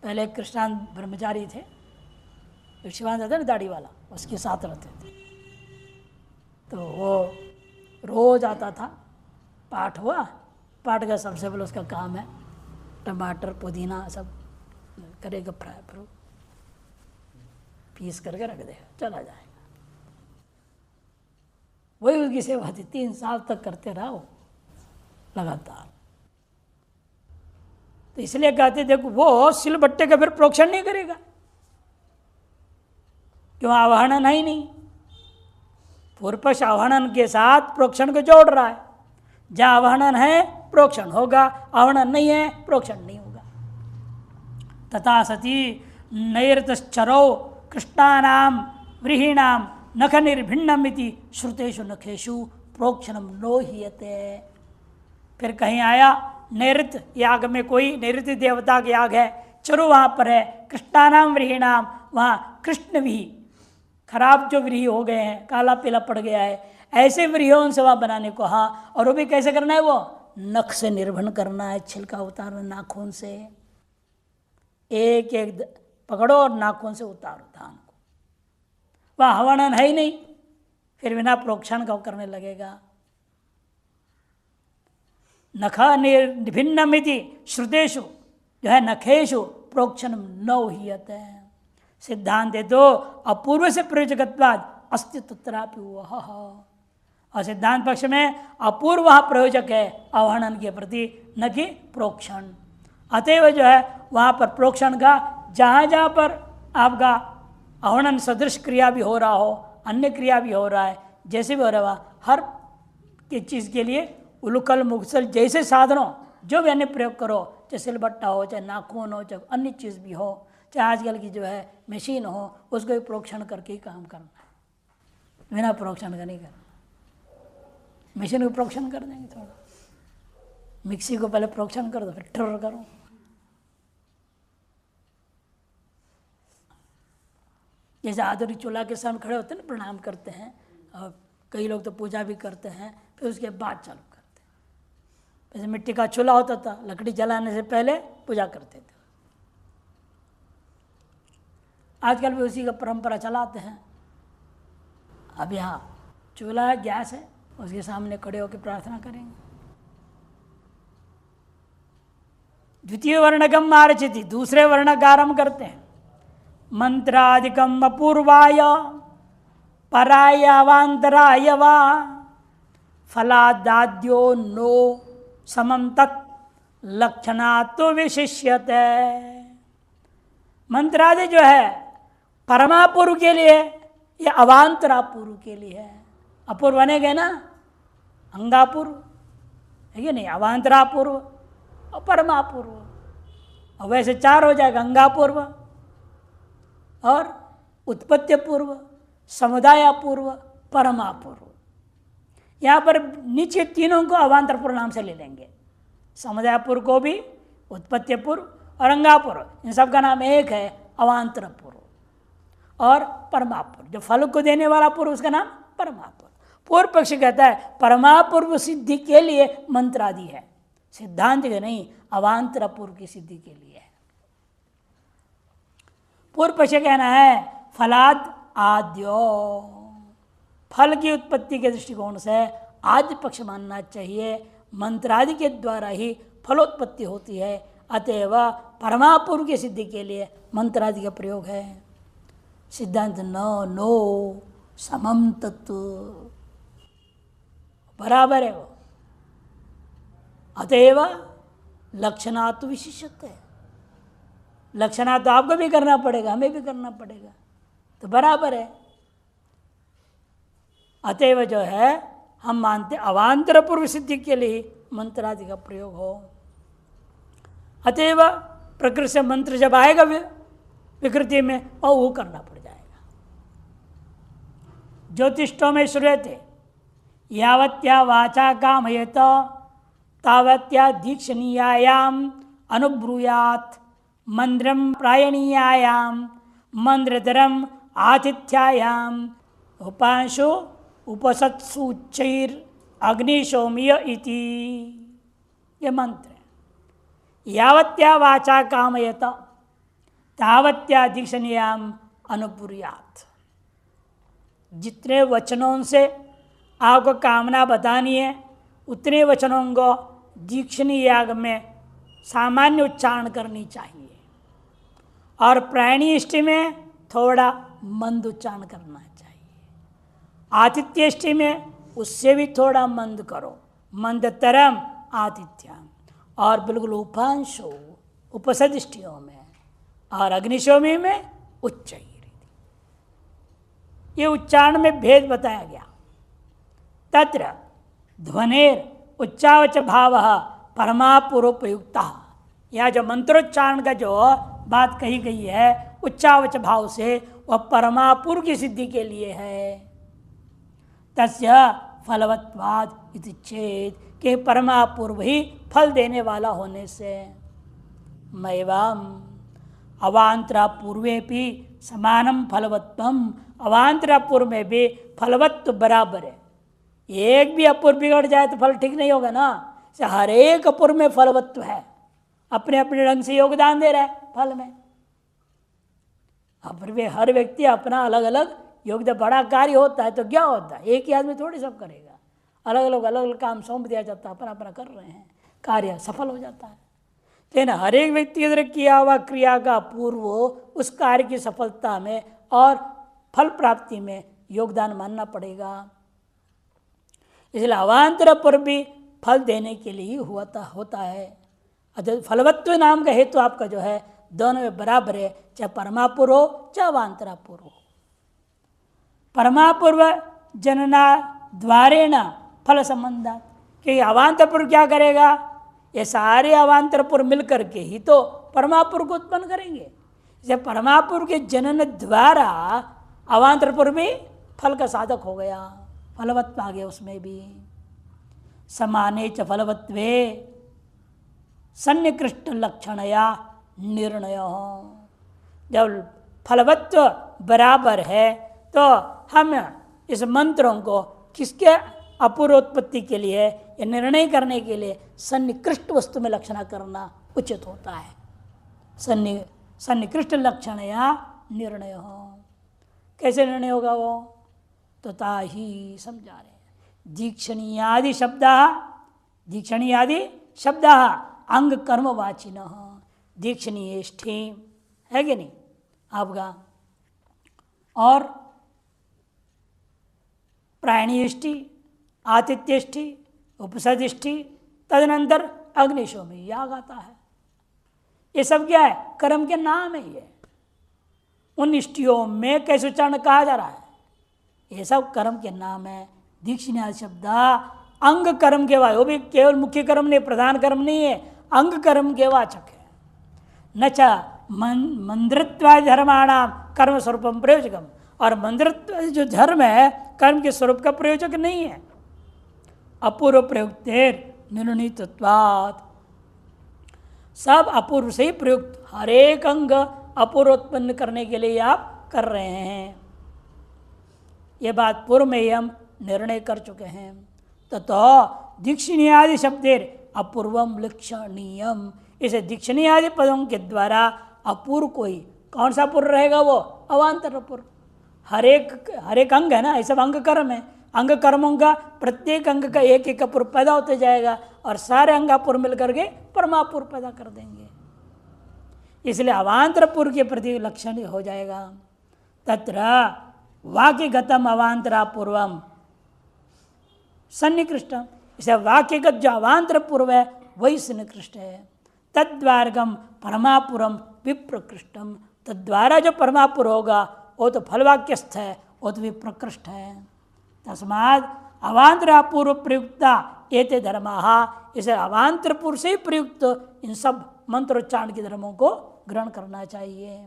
पहले एक कृष्णान ब्रह्मचारी थे, शिवानंद था ना दाढ़ी वाला, उसके साथ रहते थे। तो वो रोज आता था, पाठ हुआ, पाठ का सबसे पहले उसका काम है टमाटर पुदीना सब करेगा, फ्राई फिर पीस करके रख देगा, चला जाएगा। वही उसकी सेवा थी, 3 साल तक करते रहा वो लगातार। तो इसलिए कहते देखो, वो सिलबट्टे का फिर प्रोक्षण नहीं करेगा, क्यों? आवाहन है ही नहीं। पूर्व पक्ष आवाहन के साथ प्रोक्षण को जोड़ रहा है। जहाँ आवाहन है प्रोक्षण होगा, आवाहन नहीं है प्रोक्षण नहीं होगा। तथा सती नैरतश्चरो कृष्णानाम व्रीहीणाम नख निर्भिन्नमिति श्रुतेषु नखेषु प्रोक्षणम नो हीयते। फिर कहीं आया नैऋत याग में, कोई नैऋत देवता का याग है, चरु वहाँ पर है, कृष्णानाम व्रीहीणाम, वहाँ कृष्ण भी खराब जो व्रीही हो गए हैं, काला पीला पड़ गया है, ऐसे व्रीहियों से वहाँ बनाने को। हाँ, और वो भी कैसे करना है? वो नख से निर्भन करना है, छिलका उतारना नाखून से, एक एक पकड़ो और नाखून से उतारो धान को। वह हवनन है ही नहीं, फिर बिना प्रोक्षण का करने लगेगा। नख निर्भिन्नमिति श्रुतेषु, जो है नखेषु प्रोक्षण न हीयते। सिद्धांत है तो अपूर्व से प्रयोजकत्वाद अस्तित्व तत्रापि वह। और सिद्धांत पक्ष में अपूर्व वह प्रयोजक है आवाहन के प्रति, न कि प्रोक्षण। अतएव जो है वहाँ पर प्रोक्षण का जहाँ जहाँ पर आपका आवाहन सदृश क्रिया भी हो रहा हो, अन्य क्रिया भी हो रहा है, जैसे भी हो रहा है, हर की चीज़ के लिए उलुकल मुगसल जैसे साधनों जो भी अन्य प्रयोग करो, चाहे सिलबट्टा हो, चाहे नाखून हो, चाहे अन्य चीज़ भी हो, चाहे आजकल की जो है मशीन हो, उसको भी प्रोक्षण करके ही काम करना है, बिना प्रोक्षण का नहीं करना। मशीन को प्रोक्षण कर देंगे थोड़ा, मिक्सी को पहले प्रोक्षण कर दो, फिर ठर्र करो। जैसे आधुनिक चूल्हा के सामने खड़े होते हैं ना, प्रणाम करते हैं, और कई लोग तो पूजा भी करते हैं, फिर उसके बाद चालू करते हैं। जैसे मिट्टी का चूल्हा होता था, लकड़ी जलाने से पहले पूजा करते थे, आजकल भी उसी का परंपरा चलाते हैं। अब यहाँ चूल्हा है, गैस है, उसके सामने खड़े होकर प्रार्थना करेंगे। द्वितीय वर्णकम आरचिति, दूसरे वर्ण का आरंभ करते हैं। मंत्रादिकम अपूर्वाय पराय अवांतराय वा फलादाद्यो नो समम तत् लक्षणात्व विशिष्यते। मंत्रादि जो है परमापूर्व के लिए या अवांतरापूर्व के लिए है। अपूर्व बनेगा ना, अंगापूर्व है कि नहीं, अवांतरापूर्व और परमापूर्व, और वैसे 4 हो जाएगा, अंगापूर्व और उत्पत्तिपूर्व, समुदायपूर्व, परमापूर्व। यहाँ पर नीचे तीनों को अवांतरपूर्व नाम से ले लेंगे, समुदायपूर्व को भी, उत्पत्तिपूर्व और अंगापूर्व, इन सब का नाम एक है, अवांतरपूर्व और परमापूर्व। जो फल को देने वाला पूर्व, उसका नाम परमापूर्व। पूर्व पक्ष कहता है परमापूर्व सिद्धि के लिए मंत्र आदि है, सिद्धांत के नहीं, अवांतरपूर्व की सिद्धि के लिए है। पूर्व पक्ष कहना है फलाद आद्यो, फल की उत्पत्ति के दृष्टिकोण से आद्य पक्ष मानना चाहिए, मंत्रादि के द्वारा ही फलोत्पत्ति होती है, अतएव परमापूर्व की सिद्धि के लिए मंत्रादि का प्रयोग है। सिद्धांत नो समम तत्व, बराबर है वो, अतएव लक्षणात् विशिष्यते। लक्षणात् तो आपको भी करना पड़ेगा, हमें भी करना पड़ेगा, तो बराबर है। अतएव जो है हम मानते अवांतर पूर्व सिद्धि के लिए मंत्रादि का प्रयोग हो। अतएव प्रकृति से मंत्र जब आएगा विकृति में, और वो करना पड़ जाएगा। ज्योतिष्ठों में श्रूयते, यावत्या वाचा कामयत तावत्या दीक्षणीयायाम अनुब्रूयात् मंद्रम प्रायणीयायाम मंद्रधरम आतिथ्यायाम उपांशु उपसत्सु उच्चैर अग्निशोमीय इति। ये मंत्र है। यावत्या वाचा कामयत तावत्या दीक्षणीयाम अनुब्रूयात्। जितने वचनों से आपको कामना बतानी है उतने वचनों को दीक्षणीय याग में सामान्य उच्चारण करनी चाहिए, और प्राणी इष्टि में थोड़ा मंद उच्चारण करना चाहिए। आतिथ्य इष्टि में उससे भी थोड़ा मंद करो, मंदतरम आतिथ्यम, और बिल्कुल उपांशो उपसदिष्टियों में और अग्निशोमी में उच्च। ये उच्चारण में भेद बताया गया। तत्र ध्वनेर उच्चावच भाव परमापूर्व प्रयुक्ता। यह जो मंत्रोच्चारण का जो बात कही गई है उच्चावच भाव से, वह परमापूर्व की सिद्धि के लिए है। तस्य फलवत्वाद इति चेत, कि परमापूर्व ही फल देने वाला होने से। मैवाम अवांतरा पूर्वे भी समानम फलवत्वम। अवांतरा पूर्व में भी फलवत्व बराबर है। एक भी अपूर्व बिगड़ जाए तो फल ठीक नहीं होगा ना। हर एक अपूर्व में फलवत्व है, अपने अपने ढंग से योगदान दे रहा है फल में। अपूर्व हर व्यक्ति अपना अलग अलग योगदान, बड़ा कार्य होता है तो क्या होता है, एक ही आदमी थोड़ी सब करेगा, अलग अलग काम सौंप दिया जाता है, अपना अपना कर रहे हैं, कार्य सफल हो जाता है। लेकिन हर एक व्यक्ति के द्वारा किया हुआ क्रिया का पूर्व उस कार्य की सफलता में और फल प्राप्ति में योगदान मानना पड़ेगा। इसलिए अवांतर पर भी फल देने के लिए होता है। फलवत्व नाम का हेतु आपका जो है दोनों में बराबर है, चाहे परमापूर्व हो चाहे अवांतरापूर्व हो। परमापूर्व जनना द्वारेण फल संबंधात, कि अवांतरपूर्व क्या करेगा, ये सारे अवांतरपूर्व मिलकर के ही तो परमापूर्व को उत्पन्न करेंगे। जब परमापूर्व के जनन द्वारा अवांतरपूर्व भी फल का साधक हो गया, फलवत्व आ गया उसमें भी। समाने च फलवत्वे सन्निकृष्ट लक्षणया निर्णय। जब फलवत्व बराबर है तो हम इस मंत्रों को किसके अपूर्वोत्पत्ति के लिए या निर्णय करने के लिए सन्निकृष्ट वस्तु में लक्षणा करना उचित होता है। सन्निकृष्ट लक्षण या निर्णय हो। कैसे निर्णय होगा वो, तो ताही समझा रहे हैं। दीक्षणीयादि शब्द अंग कर्मवाचिन। दीक्षणीय है कि नहीं आपका, और प्राणीष्टि, आतिथ्यष्टि, उपसदिष्टि, तदनंतर अग्निशोमी याग आता है। ये सब क्या है, कर्म के नाम है। ये उन इष्टियों में कैसे उच्चारण कहा जा रहा है, ये सब कर्म के नाम है। दीक्षिणा शब्द अंग कर्म के वाचक, वो भी केवल मुख्य कर्म नहीं, प्रधान कर्म नहीं है, अंग कर्म के वाचक है। न च मंद्रत्वादि धर्माणाम कर्म स्वरूपम प्रयोजकम, और मंद्रत्व जो धर्म है कर्म के स्वरूप का प्रयोजक नहीं है। अपूर्व प्रयुक्तेर निर्णीतत्वात्, सब अपूर्व से ही प्रयुक्त, हर एक अंग अपूर्व उत्पन्न करने के लिए आप कर रहे हैं। ये बात पूर्व में ही हम निर्णय कर चुके हैं। ततो दीक्षिणीयादि शब्देर अपूर्वम लक्षणीयम, इसे दीक्षिणीयादि पदों के द्वारा अपूर्व कोई कौन सा अपूर्व रहेगा, वो अवांतर अपूर्व। हर एक अंग है ना, ये सब अंग कर्म है। अंग कर्मों का प्रत्येक अंग का एक एक अपूर्व पैदा होते जाएगा, और सारे अंग अपूर्व मिलकर के परमापूर्व पैदा कर देंगे। इसलिए अवांतर पूर्व के प्रति लक्षण हो जाएगा। तत्र वाक्यगतम अवांतरापूर्वम सन्निकृष्टम, इसे वाक्यगत जो अवांतर पूर्व है वही सन्निकृष्ट है। तद्वारगम परमापुरम विप्रकृष्टम, तद्वारा जो परमापुर होगा वो तो फलवाक्यस्थ है, वो तो विप्रकृष्ट है। तस्माद अवांतरापूर्व प्रयुक्ता एते धर्माः, इसे अवांतरपूर्व से ही प्रयुक्त इन सब मंत्रोच्चारण के धर्मों को ग्रहण करना चाहिए।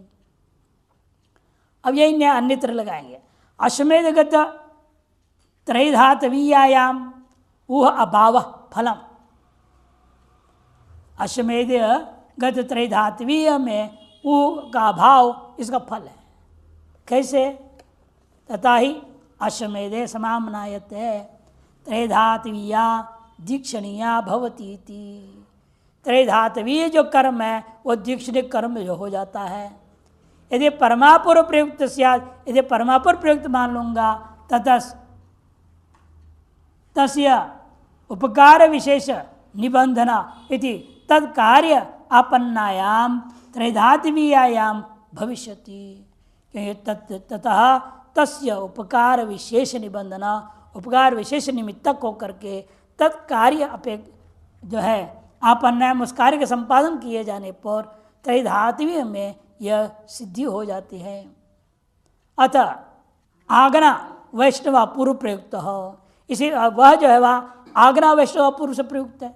अब यही अन्यत्र लगाएंगे। अश्वमेधगत त्रैधातवीयायाम ऊह अभाव फलम। अश्वमेध गत त्रैधातवीय में ऊ का अभाव इसका फल है। कैसे? तथा ही अश्वमेधे समामनायते त्रैधातवीया दीक्षणीया भवती थी। त्रैधातवीय जो कर्म है वो दीक्षणीय कर्म जो हो जाता है। यदि परमापुर प्रयुक्त स्यात्, यदि परमापुर प्रयुक्त मान लूँगा तस्य उपकार विशेष निबंधना इति तत्कार्य आपन्नायाम त्रैधातवीयायाम भविष्यति। ततः तस्य उपकार विशेष निबंधना, उपकार विशेष निमित्तक होकर के तत्कार्य जो है आपन्नायाम, उस कार्य के संपादन किए जाने पर त्रैधातवीय में यह सिद्धि हो जाती है। अतः आगना वैष्णव पूर्व प्रयुक्त हो, इसी वह जो है वह आगना वैष्णव पूर्व से प्रयुक्त है।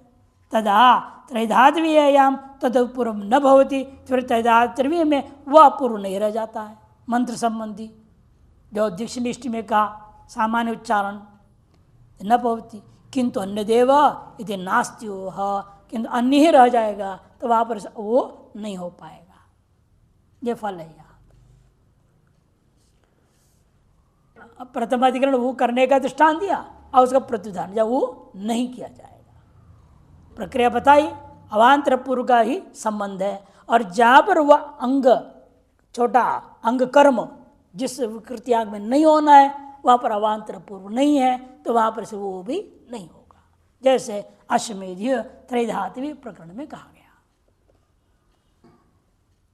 तदा त्रैधातवीयाम तद पूर्व न भवती, फिर त्रैधातवीय में वह पूर्व नहीं रह जाता है। मंत्र संबंधी जो दीक्षनिष्ठ में कहा सामान्य उच्चारण न भवती, किंतु अन्य देव यदि नास्ति हो, किंतु अन्य ही रह जाएगा तो वहाँ पर वो नहीं हो पाएगा। ये फल है। यहाँ प्रथमाधिकरण वो करने का दृष्टांत दिया और उसका प्रत्युदान जब वो नहीं किया जाएगा। प्रक्रिया बताई, अवान्तर पूर्व का ही संबंध है। और जहाँ पर वह अंग छोटा अंग कर्म जिस कृत्याग में नहीं होना है वहाँ पर अवान्तर पूर्व नहीं है, तो वहाँ पर से वो भी नहीं होगा। जैसे अश्वमेधीय त्रैधातवीय प्रकरण में कहा गया।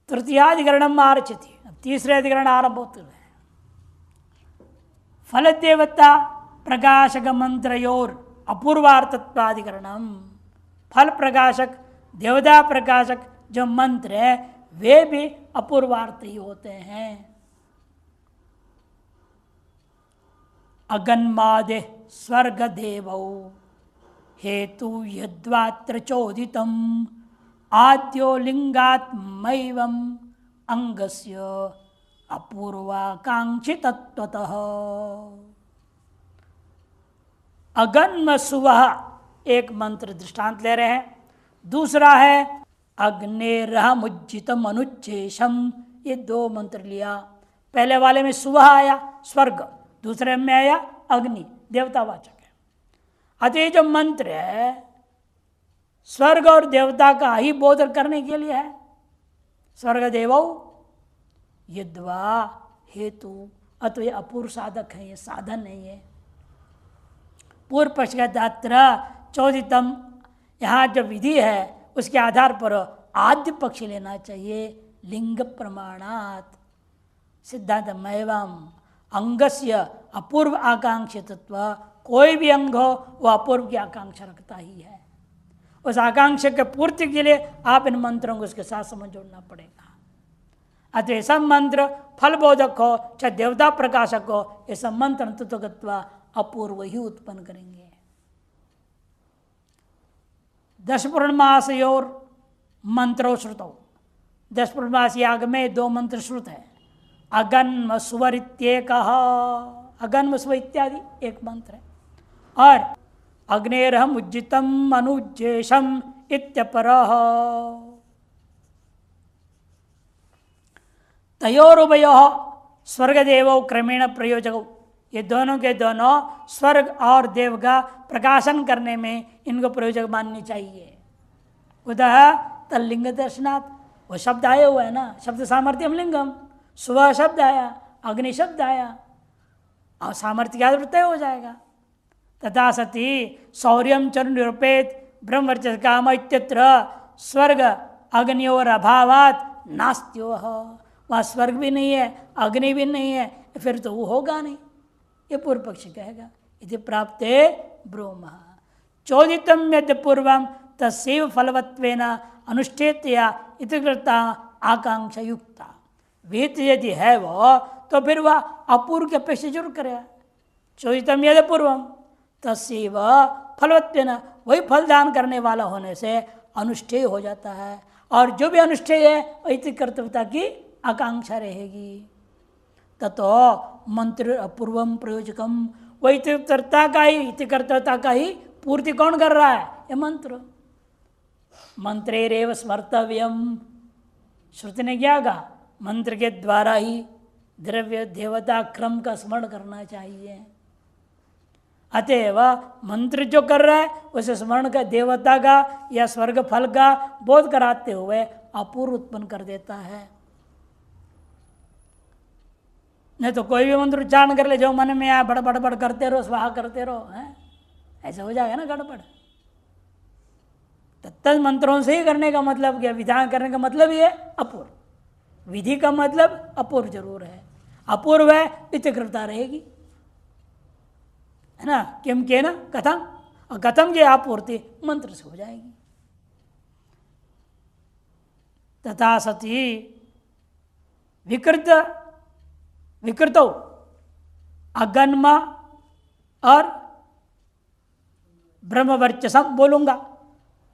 तृतीयाधिकरणम आरचति, अब तीसरे अधिकरण आरंभ होते हैं। फल देवता प्रकाशक मंत्रयोर अपूर्वार्थत्वाधिकरणम। फल प्रकाशक देवता प्रकाशक जो मंत्र है वे भी अपूर्वार्थ ही होते हैं। अगन्मादे स्वर्ग देवौ हेतु यद्वात्र चोदितम आद्यो लिंगात्मैवं अंगस्य अपूर्वाकांक्षितत्वतः। अगन्म सुवह एक मंत्र दृष्टांत ले रहे हैं। दूसरा है अग्नेरहमुज्जितम अनुच्छेषम, ये दो मंत्र लिया। पहले वाले में सुवह आया स्वर्ग, दूसरे में आया अग्नि देवतावाचक है। अतः जो मंत्र है स्वर्ग और देवता का ही बोध करने के लिए है। स्वर्ग देवौ यद्वा हेतु, अतः ये अपूर्व साधक है, ये साधन नहीं है। पूर्व पक्ष का दात्र चौदितम, यहाँ जो विधि है उसके आधार पर आद्य पक्ष लेना चाहिए। लिंग प्रमाणात सिद्धांतमैवं अंगस्य अपूर्व आकांक्षितत्व, कोई भी अंग हो वह अपूर्व की आकांक्षा रखता ही है। उस आकांक्षा के पूर्ति के लिए आप इन मंत्रों को उसके साथ समझ जोड़ना पड़ेगा। अतः सब मंत्र फलबोधक हो चाहे देवता प्रकाशक हो, ये सब मंत्र तत्वगत्वा अपूर्व ही उत्पन्न करेंगे। दश पूर्णमासयोर मंत्रो श्रुतौ, 10 पूर्णमास याग में 2 मंत्र श्रुत है। अगन्म सुवर इत्येकः, अगन्म सुवर इत्यादि एक मंत्र है। और अग्नेरहम उज्जितम अनुज्जेशम इत्यपरः। तयोरुभयोः स्वर्गदेवौ क्रमेण प्रयोजकौ, ये दोनों के दोनों स्वर्ग और देव का प्रकाशन करने में इनको प्रयोजक माननी चाहिए। उदह तल्लिंग दर्शनात्, वो शब्द आए हुए है ना, शब्द सामर्थ्यम लिंगम, सुबह शब्द आया, अग्नि शब्द आया और सामर्थ्य का तय हो जाएगा। तथा सती शौर्यम चरण निरूपेत ब्रह्मवर्चस काम इत्यत्र स्वर्ग अग्नियोर अभावात नास्त्योह, वहाँ स्वर्ग भी नहीं है अग्नि भी नहीं है, फिर तो वो होगा नहीं। ये पूर्व पक्ष कहेगा इति प्राप्ते ब्रूम चोदितम यद् पूर्वम तस्यैव फलवत्वेन अनुष्ठेत्या इति कृता आकांक्षा युक्ता। विहित यदि है वो तो फिर वह अपूर्व की अपेक्षा जरूर करेगा। चोदितम यद् पूर्वम तस्यैव फलवत्वेन, वही फलदान करने वाला होने से अनुष्ठेय हो जाता है। और जो भी अनुष्ठेय है वही कर्तव्यता की आकांक्षा रहेगी। ततो मंत्र अपूर्वम प्रयोजकम, वही कर्तव्यता का ही पूर्ति कौन कर रहा है? ये मंत्र। मंत्रेरेव स्मर्तव्यम, श्रुति ने क्या कहा? मंत्र के द्वारा ही द्रव्य देवता क्रम का स्मरण करना चाहिए। अतएव मंत्र जो कर रहा है उसे स्मरण का देवता का या स्वर्ग फल का बोध कराते हुए अपूर्व उत्पन्न कर देता है। नहीं तो कोई भी मंत्र उच्चारण कर ले, जो मन में आया बड़ बड़ बड़ करते रहो, स्वाहा करते रहो, हैं ऐसा हो जाएगा ना गड़बड़। तत्त मंत्रों से ही करने का मतलब क्या? विधान करने का मतलब ही है अपूर्व। विधि का मतलब अपूर्व जरूर है। अपूर्व है इत्यकृता रहेगी, है ना? किम के ना कथम, और कथम की आपूर्ति मंत्र से हो जाएगी। तथा सती विकृतो अगन्म और ब्रह्मवर्चसम बोलूंगा।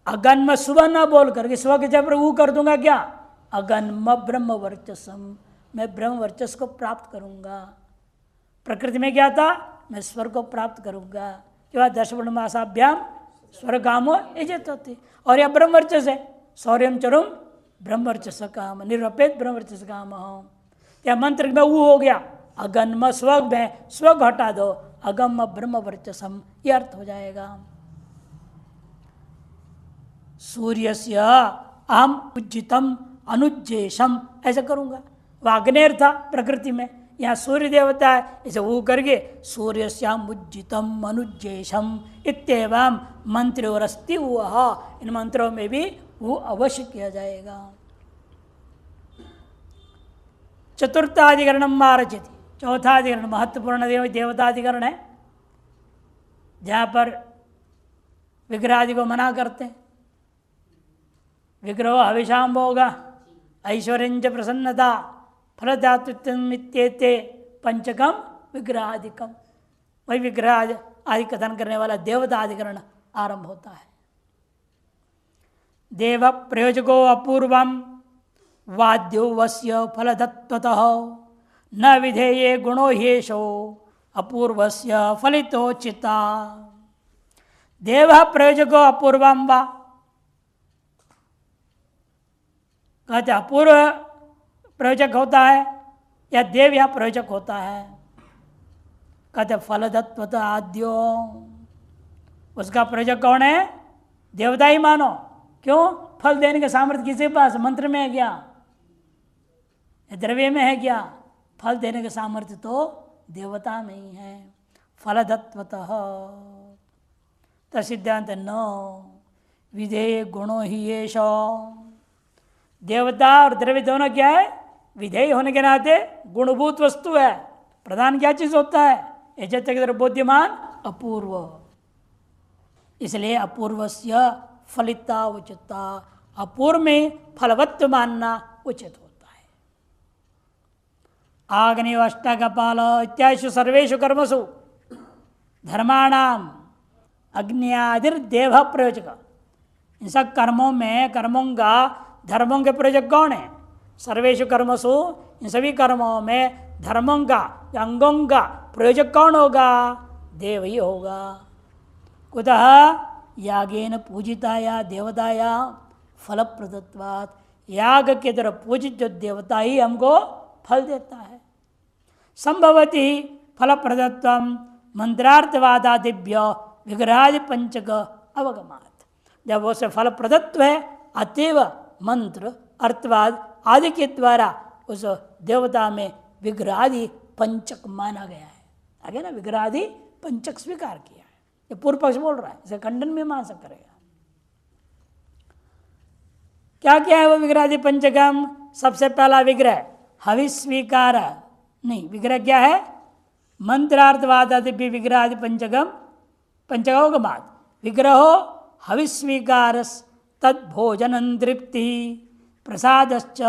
अगन्म सुबह ना बोल करके सुबह के जब ऊ कर दूंगा क्या? अगन्म ब्रह्मवर्चसम, मैं ब्रह्मवर्चस को प्राप्त करूंगा। प्रकृति में क्या था? मैं स्वर को प्राप्त करूंगा। क्या 10 मासाभ्याम स्वर कामो एजेत होती, और यह ब्रह्मवर्चस है। शौर्यम चरुम ब्रह्मवर्चस काम, निरपेत ब्रह्मवर्चस काम हो। क्या मंत्र में वो हो गया? अगन्म स्व में स्व हटा दो, अगम ब्रह्मवर्चसम, यह अर्थ हो जाएगा। सूर्यस्य अहम उज्जितम अनुज्जेशम, ऐसा करूंगा। वह अग्नेर था प्रकृति में, यहाँ सूर्य देवता है, इसे वो करके सूर्यस्याम उज्जितम अनुज्जेशम इत्येवं मंत्रोरस्ति वह, इन मंत्रों में भी वो अवश्य किया जाएगा। चतुर्थाधिकरणम मारचति, चौथा अधिकरण महत्वपूर्ण देवताधिकरण है, जहाँ पर विग्रहादि को मना करते हैं। विग्रह हविषाम होगा, ऐश्वर्यंच प्रसन्नता, फलदातृत्वमित्येते पंचकम विग्रहादिकम। वही विग्रह आदि कथन करने वाला देवताधिकरण आरंभ होता है। देव प्रयोजको अपूर्वम वाद्यो वस्य फलदत्वतः न विधेये गुणो ह्येषो अपूर्वस्य फलितोचिता। देव प्रयोजको अपूर्वम वा, कहते अपूर्व प्रयोजक होता है या देव या प्रयोजक होता है। कहते फलदत्वत आद्यो, उसका प्रयोजक कौन है? देवता ही मानो। क्यों? फल देने का सामर्थ्य किसके पास? मंत्र में है क्या? द्रव्य में है क्या? फल देने का सामर्थ्य तो देवता में ही है। फलदत्वतः तसिद्धांत न विधेय गुणो ही येष। देवता और द्रव्य दोनों क्या है? विधेय होने के नाते गुणभूत वस्तु है। प्रधान क्या चीज होता है? एजत बोध्यमान अपूर्व, इसलिए अपूर्वस्य फलिता उचिता, अपूर्व में फलवत्व मानना उचित होता है। आग्नेय अष्टाकपाल इत्यादिषु सर्वेषु कर्मसु धर्माणाम अग्न्यादिर्देव प्रयोजक। इन सब कर्मों में धर्मों के प्रयोजक कौन है? सर्वेषु कर्मसु, इन सभी कर्मों में धर्मों का या अंगों का प्रयोजक कौन होगा? देव ही होगा। कुतः यागेन पूजिताया देवताया फलप्रदत्वात्, याग के द्वारा पूजित जो देवता ही हमको फल देता है। संभवति फलप्रदत्वम मंत्रार्थवादादिभ्य विग्रहादि पंचक अवगमात्। जब वो से फल प्रदत्व है, अतएव मंत्र अर्थवाद आदि के द्वारा उस देवता में विग्रहादि पंचक माना गया है। आगे ना विग्रहादि पंचक स्वीकार किया है, ये पूर्व पक्ष बोल रहा है, इसे खंडन में मान सक करेगा। क्या क्या है वो विग्रहादि पंचकम? सबसे पहला विग्रह हविस्वीकार, नहीं विग्रह क्या है? मंत्रार्थवाद आदि विग्रहादि पंचकम पंचकोगमात्। विग्रहो हविस्वीकार तद्भोजनं तृप्ति प्रसादश्च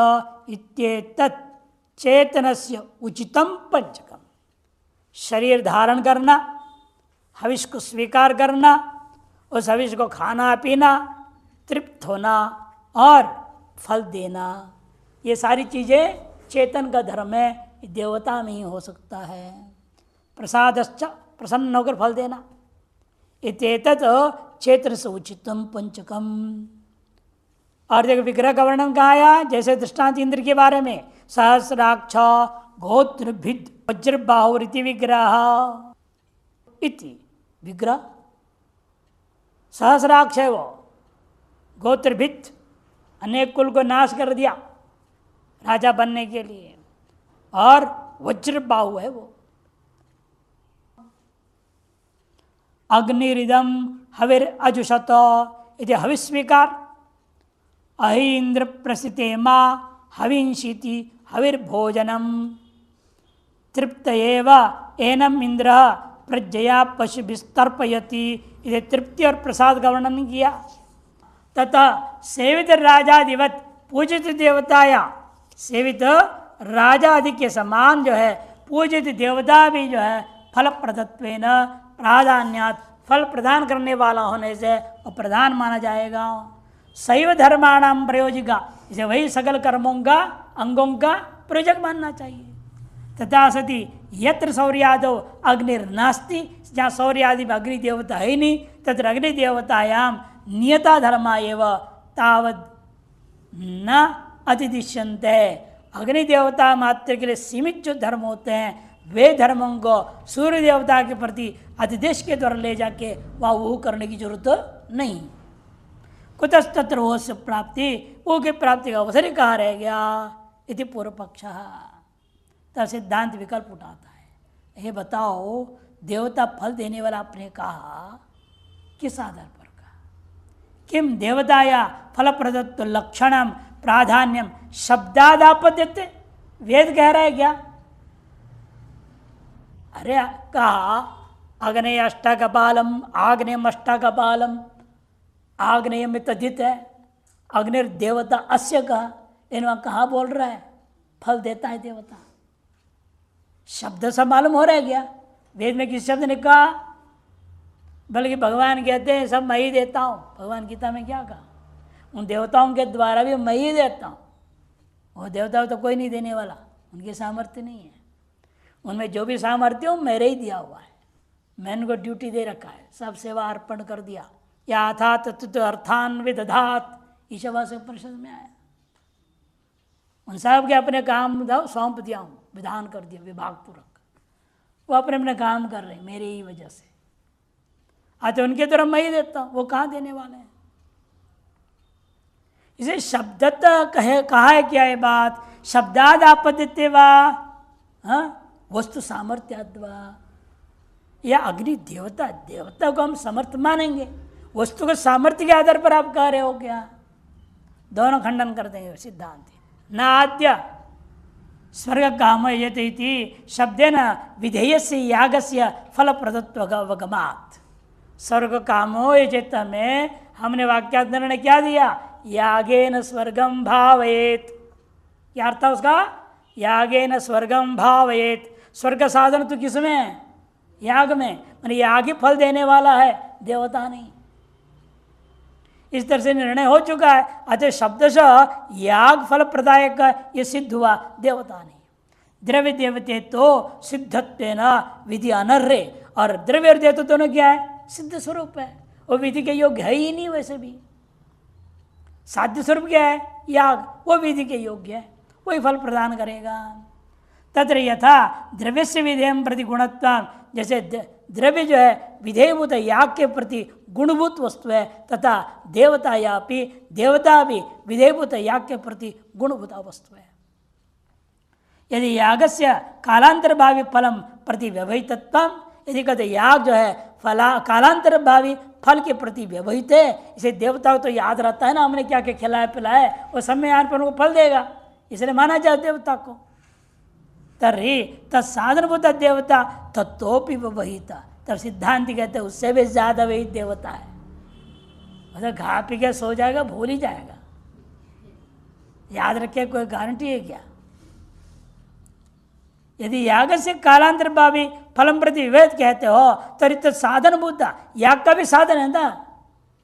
इत्येतत् चेतनस्य उचितम पंचकम। शरीर धारण करना, हविष को स्वीकार करना, उस हविष को खाना पीना, तृप्त होना और फल देना, ये सारी चीज़ें चेतन का धर्म है, देवता में ही हो सकता है। प्रसादश्च प्रसन्न होकर फल देना। इत्येतत् क्षेत्र से उचितम पंचकम। और देखो विग्रह का वर्णन कहाँ आया, जैसे दृष्टांत इंद्र के बारे में, सहस्राक्ष गोत्रभिद वज्रबाहुरिति विग्रह इति। विग्रह सहस्राक्ष है वो, गोत्रभिद अनेक कुल को नाश कर दिया राजा बनने के लिए, और वज्रबाहु है वो। अग्निरिदम हविर अजुषत इति हविस्वीकार, अहि इंद्र प्रसिते माँ हविंशीति हविर्भोजनम तृप्त एव एनम इंद्र प्रज्ञया पशु विस्तर्पयति। इसे तृप्ति और प्रसाद का वर्णन किया। तथा सेवित राजाधिवत पूजित देवताया, सेवित राजा आदि के समान जो है पूजित देवता भी जो है फल प्रदत्वेन प्राधान्यात, फल प्रदान करने वाला होने से वो प्रधान माना जाएगा। शैव धर्माणाम प्रयोजिका, इसे वही सकल कर्मों का अंगों का प्रयोजक मानना चाहिए। तथा सती यत्र सौर्यादो अग्निर्नास्ति, जहाँ सौर्यादि में अग्नि देवता है नहीं, तत्र अग्नि देवतायाम नियता धर्मा एव तावद न अतिदिश्यन्ते। अग्नि देवता मात्र के लिए सीमित जो धर्म होते हैं वे धर्मों को सूर्य देवता के प्रति अधिदेश के द्वारा ले जाके वह वो करने की जरूरत नहीं। कुतस्तत्र वो से प्राप्ति, वो की प्राप्ति का अवसर कहाँ रह गया इति पूर्व पक्ष। तब सिद्धांत विकल्प उठाता है, ये बताओ देवता फल देने वाला आपने कहा किस आधार पर कहा? किम देवताया फल प्रदत्त लक्षणम प्राधान्यम शब्दादापद्यते, वेद कह रहा है क्या? अरे कहा अग्नेय अष्टाकपालम, आग्नेयम अष्टाकपालम, आग्नेय में तद्धित है, अग्निर्देवता अस्य कहा, इन कहाँ बोल रहा है फल देता है देवता? शब्द से मालूम हो रहा है क्या? वेद में किस शब्द ने कहा? बल्कि भगवान कहते हैं सब मैं ही देता हूँ। भगवान गीता में क्या कहा? उन देवताओं के द्वारा भी मैं ही देता हूँ। वो देवताओं तो कोई नहीं देने वाला, उनके सामर्थ्य नहीं है। उनमें जो भी सामर्थ्य हो मेरे ही दिया हुआ है, मैंने उनको ड्यूटी दे रखा है, सब सेवा अर्पण कर दिया। या था तत्व अर्थान विदधात, ईशावास्य परिषद में आया। उन सब के अपने काम सौंप दिया हूँ, विधान कर दिया विभाग पूर्वक, वो अपने अपने काम कर रहे हैं मेरे ही वजह से। तो उनके तरफ मैं ही देता हूँ, वो कहाँ देने वाले हैं? इसे शब्दतः कहा है क्या ये बात? शब्दाद आपद्यते वा वस्तु सामर्थ्याद्वा, या अग्नि देवता, देवता को हम समर्थ मानेंगे, वस्तु के सामर्थ्य के आधार पर आप कह रहे हो क्या? दोनों खंडन कर देंगे सिद्धांत। न आद्य स्वर्ग कामयते इति शब्देन विधेयस्य यागस्य फल प्रदत्वगमात्। स्वर्ग कामो ये चेत में हमने वाक्यात्मरण ने क्या दिया? यागेन स्वर्गम भावयेत। क्या अर्थ है उसका? यागेन स्वर्गम भावयेत। स्वर्ग साधन तो किसमें है? याग में। मैंने याग ही फल देने वाला है, देवता नहीं। इस तरह से निर्णय हो चुका है। अतः शब्दशः याग फल प्रदायक ये सिद्ध हुआ, देवता नहीं। द्रव्य देवते तो सिद्धत्वेन विधि अनर्रे, और द्रव्य और देवता दोनों क्या है? सिद्ध स्वरूप है, वो विधि के योग्य है ही नहीं। वैसे भी साध्य स्वरूप क्या है? याग, वो विधि के योग्य है, वही फल प्रदान करेगा। तत्र यथा द्रव्य से विधेयम प्रति गुणत्व, जैसे द्रव्य जो है विधेयभूत याग के प्रति गुणभूत वस्तु है, तथा देवता या देवता भी विधेयभूत याग के प्रति गुणभूत वस्तु है। यदि यागस्य कालांतर भावी फलम प्रति व्यवहितत्व, यदि कहते याग जो है कालांतर भावी फल के प्रति व्यवहित है, इसे देवता को तो याद रहता है ना हमने क्या क्या खिलाया पिलाया, वो समय आने पर उनको फल देगा, इसलिए माना जाए देवता को। तर्हि तत्साधनभूत देवता तत्तोपि व्यवहिता, तब सिद्धांति कहते हैं उससे भी ज्यादा वही देवता है। मतलब खा पी के सो जाएगा, भूल ही जाएगा, याद रखे कोई गारंटी है क्या? यदि याग से कालांतर भावी फलम प्रति विवेद कहते हो तरी तो साधन भूत, याग का भी साधन है ना,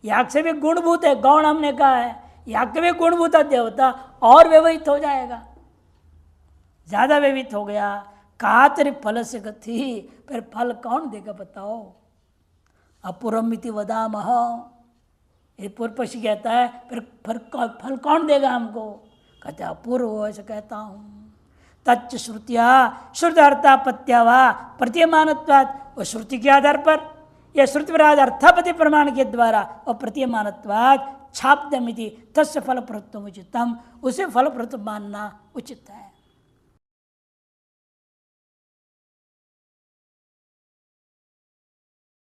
याग से भी गुणभूत है, गौण हमने कहा है, याग का भी गुणभूत देवता और व्यवहित हो जाएगा, ज्यादा व्यवहित हो गया। कातरि फल से गति, फिर फल कौन देगा बताओ। अपूर्वमिति वदामह, ये पूर्व पक्षी कहता है फिर फल कौन देगा हमको, कहते अपूर्व ऐसे कहता हूँ। तच्च श्रुतिया श्रुति अर्थापत्यावा प्रतीयमानत्वात्, वो श्रुति के आधार पर यह श्रुति पर अर्थापत्ति प्रमाण के द्वारा और प्रतीयमानत्वात् छाप्यमिति तस्य फलप्रत्वम उचितम, उसे फलप्रत्व मानना उचित है।